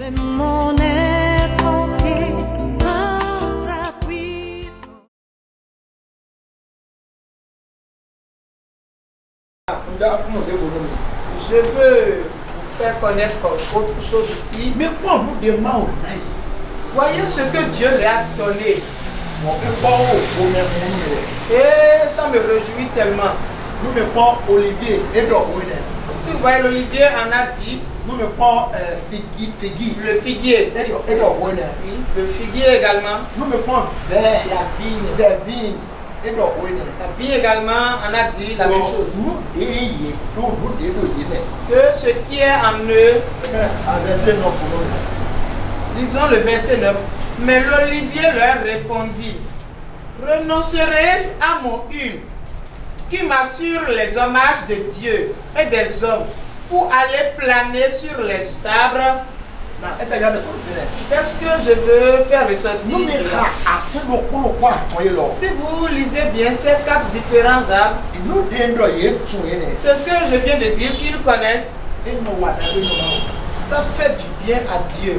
C'est mon être entier par ta puissance. Je veux vous faire connaître autre chose ici. Mais quoi, nous demandons? Voyez ce que Dieu lui a donné. Et ça me réjouit tellement. Nous me prend Olivier et Dorwine. Si vous voyez, l'olivier en a dit. Nous me prend Figui. Le figuier. Et Dorwine. Oui, le figuier également. Nous me prend La vigne. Vervine et Dorwine. La vigne également en a dit la même chose. Nous Que ce qui est en eux, lisons le verset 9. Mais l'olivier leur répondit: renoncerai-je à mon huile, qui m'assure les hommages de Dieu et des hommes, pour aller planer sur les arbres? Qu'est-ce que je veux faire ressortir? Si vous lisez bien ces 4 différents arbres, ce que je viens de dire qu'ils connaissent, ça fait du bien à Dieu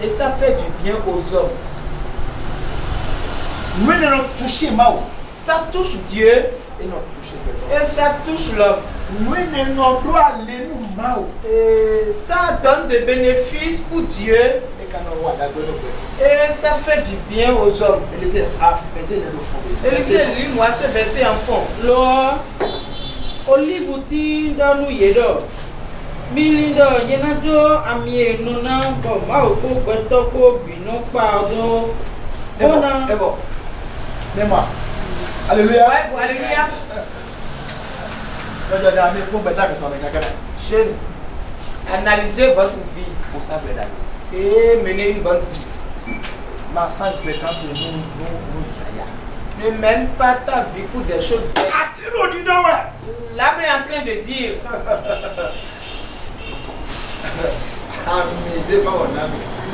et ça fait du bien aux hommes. Ça touche Dieu et ça touche l'homme. Et ça donne des bénéfices pour Dieu et ça fait du bien aux hommes. Élisée, lis-moi ce verset en fond. Lord, Olibuti dans nous yedo. Milindo yenajo amie nona bo ma o ko gbeto ko binu pa odo. Ona. Dis-moi. Alléluia. Ouais, alléluia. Jeune, analysez votre vie et menez une bonne vie. Ne mène pas ta vie pour des choses bêtes. L'âme est en train de dire.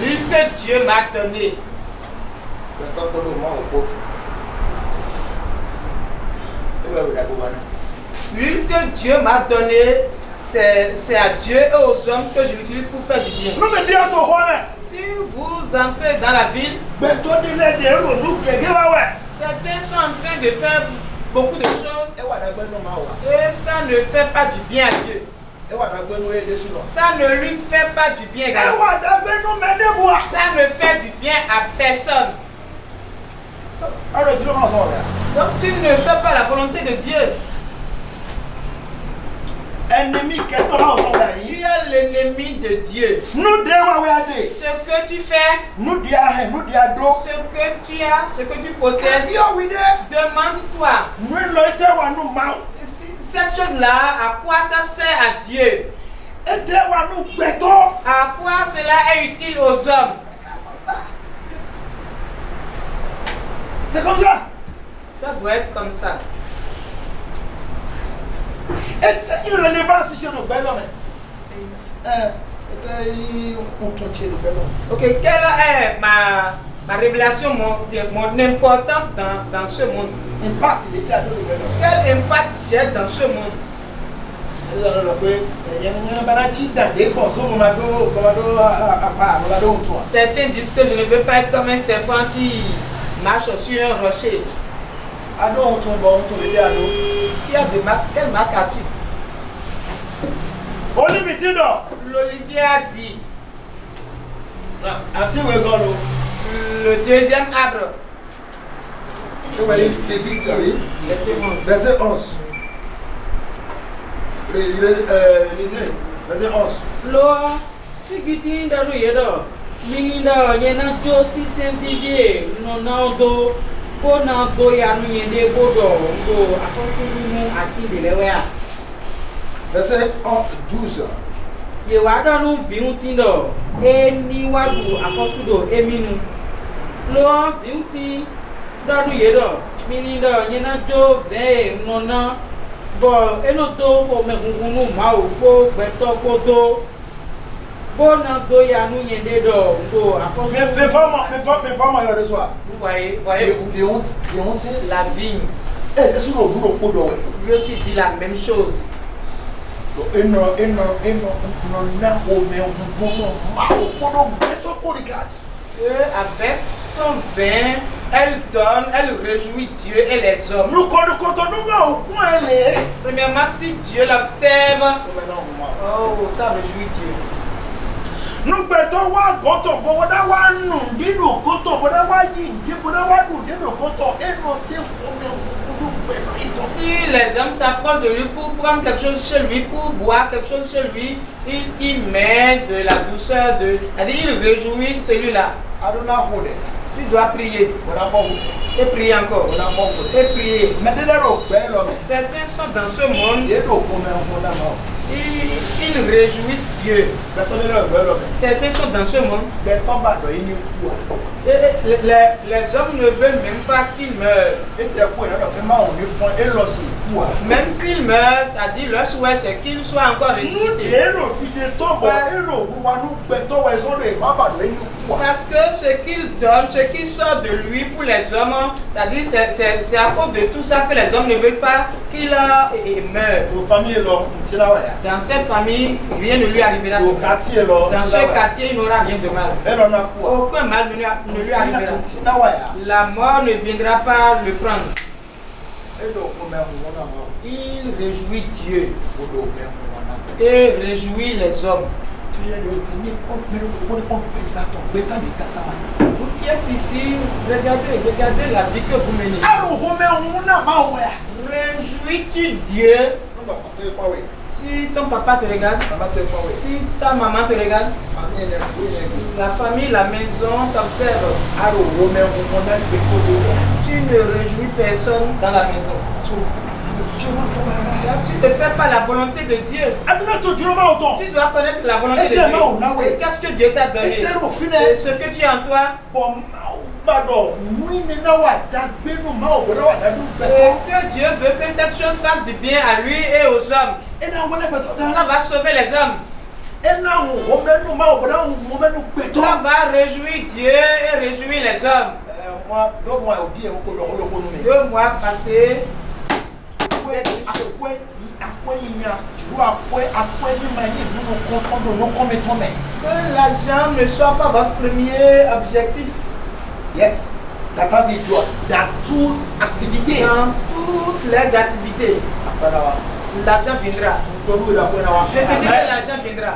Lui que Dieu m'a donné. Lui que Dieu m'a donné, c'est à Dieu et aux hommes que je l'utilise pour faire du bien. Si vous entrez dans la ville, certains sont en train de faire beaucoup de choses et ça ne fait pas du bien à Dieu. Ça ne lui fait pas du bien également. Ça ne fait du bien à personne. Donc tu ne fais pas la volonté de Dieu. Ennemi qui est Tu es l'ennemi de Dieu. Ce que tu fais, ce que tu as, ce que tu possèdes, demande-toi. Cette chose-là, à quoi ça sert à Dieu? À quoi cela est utile aux hommes? C'est comme ça. Ça doit être comme ça. Et c'est une relevance chez nos belles hommes. Ok, quelle est ma révélation, mon importance dans ce monde? Quel impact j'ai dans ce monde? Certains disent que je ne veux pas être comme un serpent qui marche sur un rocher. Tu as des marques. Quelle marque as-tu? L'olivier a dit. Le deuxième arbre. Verset 11. Verset 11. Lord, Sigiti dans nous yedo. Milindo yenajo si sentivie nona odo. Bona do ya nu yende bodo ngo akosu mu ati de lewea. Verset 12. Ye wa do nu viunti do eni wadu akosu do eminu. Lo viunti do nu yedo. Milindo yenajo ve nona bo enoto o megungunu ma o ko gbeto ko do. Bona do ya nu yende do ngo akosu. Mais forme il y a de soi. Vous voyez la vigne. Lui aussi dit la même chose. Avec son vin, elle donne, elle réjouit Dieu et les hommes. Premièrement, si Dieu l'observe, oh, ça réjouit Dieu. Si les hommes s'approchent de lui pour prendre quelque chose chez lui, pour boire quelque chose chez lui, il met de la douceur, c'est-à-dire il réjouit celui-là. Tu dois prier. Et prier encore. Et prier. Certains sont dans ce monde. Ils réjouissent Dieu. Certains sont dans ce monde. Et les hommes ne veulent même pas qu'il meure. Même s'il meurt, ça dit leur souhait c'est qu'il soit encore ressuscité. Parce que ce qu'il donne, ce qui sort de lui pour les hommes, ça dit c'est à cause de tout ça que les hommes ne veulent pas qu'il meure. Dans cette famille, rien ne lui arrivera. Dans ce quartier, il n'aura rien de mal. Aucun mal ne lui arrivera. La mort ne viendra pas le prendre. Il réjouit Dieu et réjouit les hommes. Vous qui êtes ici, regardez la vie que vous menez. Réjouis-tu Dieu? Si ton papa te regarde, si ta maman te regarde, la famille, la maison t'observe. Tu ne réjouis personne dans la maison. Tu ne fais pas la volonté de Dieu. Tu dois connaître la volonté de Dieu. Et qu'est-ce que Dieu t'a donné? Et ce que tu as en toi. Et que Dieu veut que cette chose fasse du bien à lui et aux hommes. Ça va sauver les hommes. Ça va réjouir Dieu et réjouir les hommes. 2 mois passés. Que l'argent ne soit pas votre premier objectif. Yes. Dans toute activité. Dans toutes les activités. L'argent viendra. Je te dis que l'argent viendra.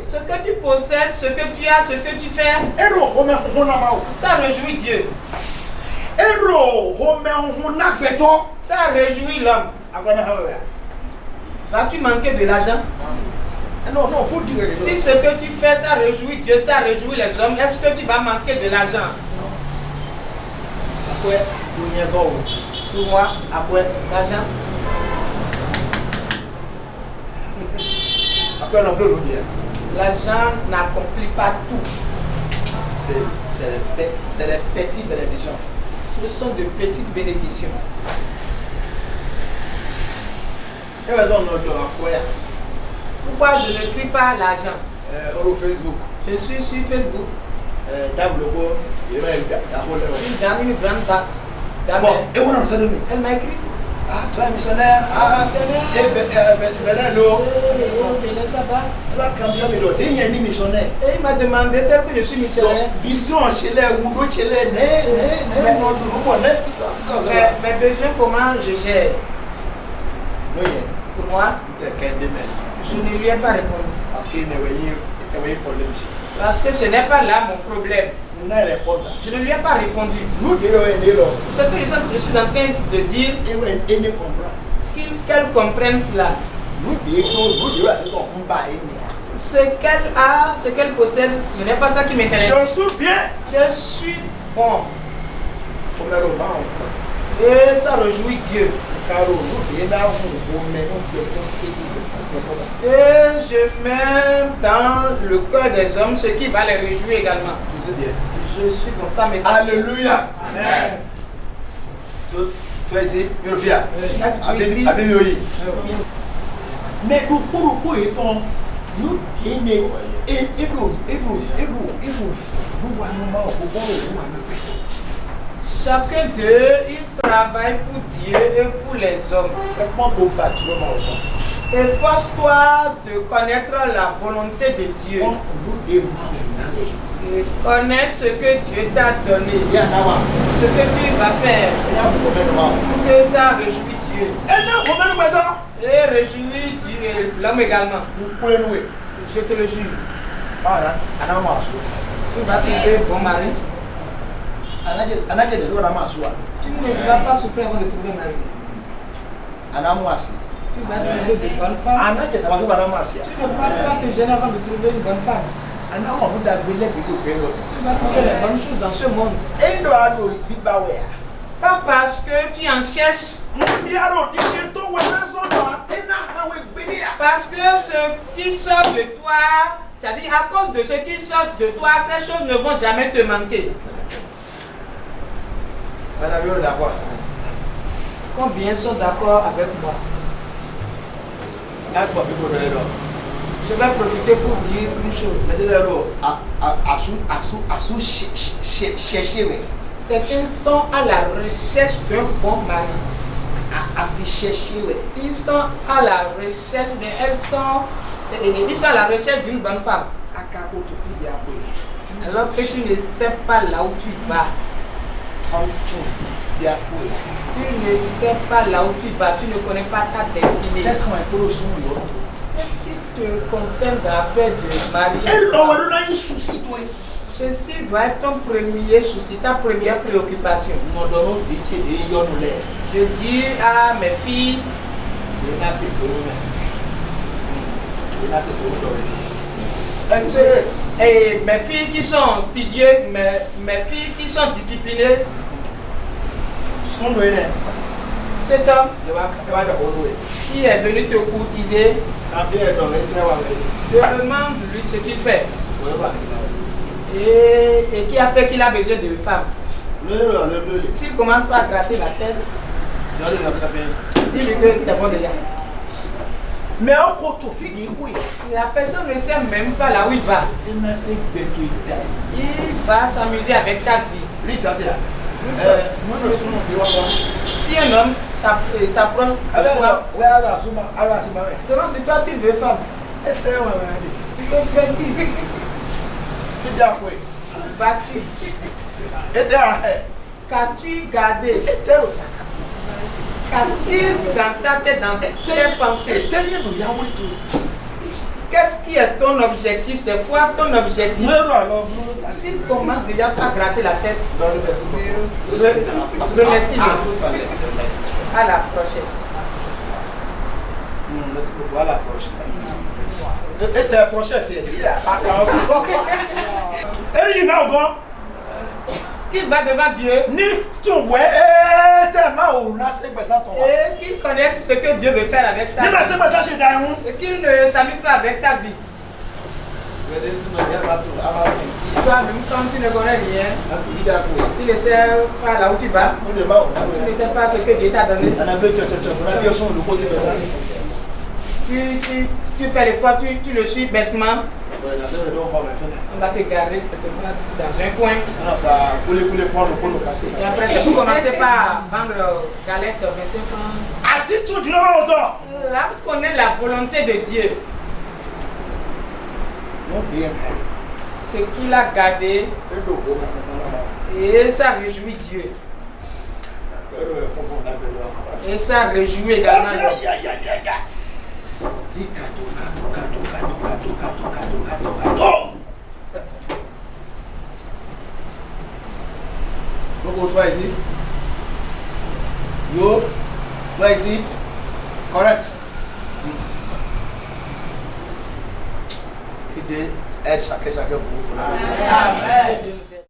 Ce que tu possèdes, ce que tu as, ce que tu fais, ça réjouit Dieu. Ça réjouit l'homme. Vas-tu manquer de l'argent? Si ce que tu fais, ça réjouit Dieu, ça réjouit les hommes, est-ce que tu vas manquer de l'argent? Pour moi, l'argent. L'argent n'accomplit pas tout. C'est les petites bénédictions. Ce sont de petites bénédictions. Pourquoi je ne prie pas l'argent? Je suis sur Facebook. Une dame, une grande dame. Elle m'a écrit. Ah, toi missionnaire. Ah, missionnaire. Ça va? Missionnaire. Et il m'a demandé tel que je suis missionnaire. Mes besoins, comment je gère? Pour moi, je ne lui ai pas répondu. Parce que ce n'est pas là mon problème. Je ne lui ai pas répondu. Ce que je suis en train de dire, qu'elle comprenne cela. Ce qu'elle a, ce qu'elle possède, ce n'est pas ça qui m'intéresse. Je suis bien. Je suis bon. Et ça réjouit Dieu. Et je mets dans le cœur des hommes ce qui va les réjouir également. Je suis comme ça maintenant. Alléluia. Amen. Tu es ici, Yorvia. Mais pour étant, nous Chacun d'eux, il travaille pour Dieu et pour les hommes. Efforce-toi de connaître la volonté de Dieu. Et connais ce que Dieu t'a donné. Ce que tu vas faire. Que ça réjouit Dieu. Et réjouit Dieu, l'homme également. Je te le jure. Tu vas trouver bon mari. Tu ne vas pas souffrir avant de trouver un mari. Tu vas trouver de bonnes femmes. Tu ne vas pas te gêner avant de trouver une bonne femme. Tu vas trouver les bonnes choses dans ce monde. Pas parce que tu en cherches. Parce que ce qui sort de toi, c'est-à-dire à cause de ce qui sort de toi, ces choses ne vont jamais te manquer. Combien sont d'accord avec moi? Je vais profiter pour dire une chose. Certains sont à la recherche d'un bon mari. Ils sont à la recherche, mais ils sont à la recherche d'une bonne femme. Alors que tu ne sais pas là où tu vas. Tu ne sais pas là où tu vas, tu ne connais pas ta destinée. Qu'est-ce qui te concerne dans l'affaire de mariage? Ceci doit être ton premier souci, ta première préoccupation. Je dis à mes filles, et mes filles qui sont studieuses, mes filles qui sont disciplinées, cet homme qui est venu te courtiser, demande-lui ce qu'il fait. Et qui a fait qu'il a besoin de femmes. S'il commence par gratter la tête, dis-lui que c'est bon déjà. Mais la personne ne sait même pas là où il va. Il va s'amuser avec ta vie. Si un homme s'approche, demande-toi, tu veux femme? Que fais-tu? Vas-tu? Qu'as-tu gardé? Qu'a-t-il dans ta tête, dans tes pensées? Qu'est-ce qui est ton objectif? C'est quoi ton objectif? S'il commence déjà par gratter la tête, remercie-le. À la prochaine. Merci beaucoup, à la prochaine. Et la prochaine, qui va devant Dieu et qu'il connaisse ce que Dieu veut faire avec sa vie et qu'il ne s'amuse pas avec ta vie. Toi-même, comme tu ne connais rien, tu ne sais pas là où tu vas, tu ne sais pas ce que Dieu t'a donné. Tu fais l'effort, tu le suis bêtement. On va te garder dans un coin. Et après, tu peux commencer par vendre galettes 25 francs. Là, on connaît la volonté de Dieu. Ce qu'il a gardé. Et ça réjouit Dieu. Et ça réjouit également. Toi ici. Yo, toi ici. Correct. Chacun pour vous. Amen.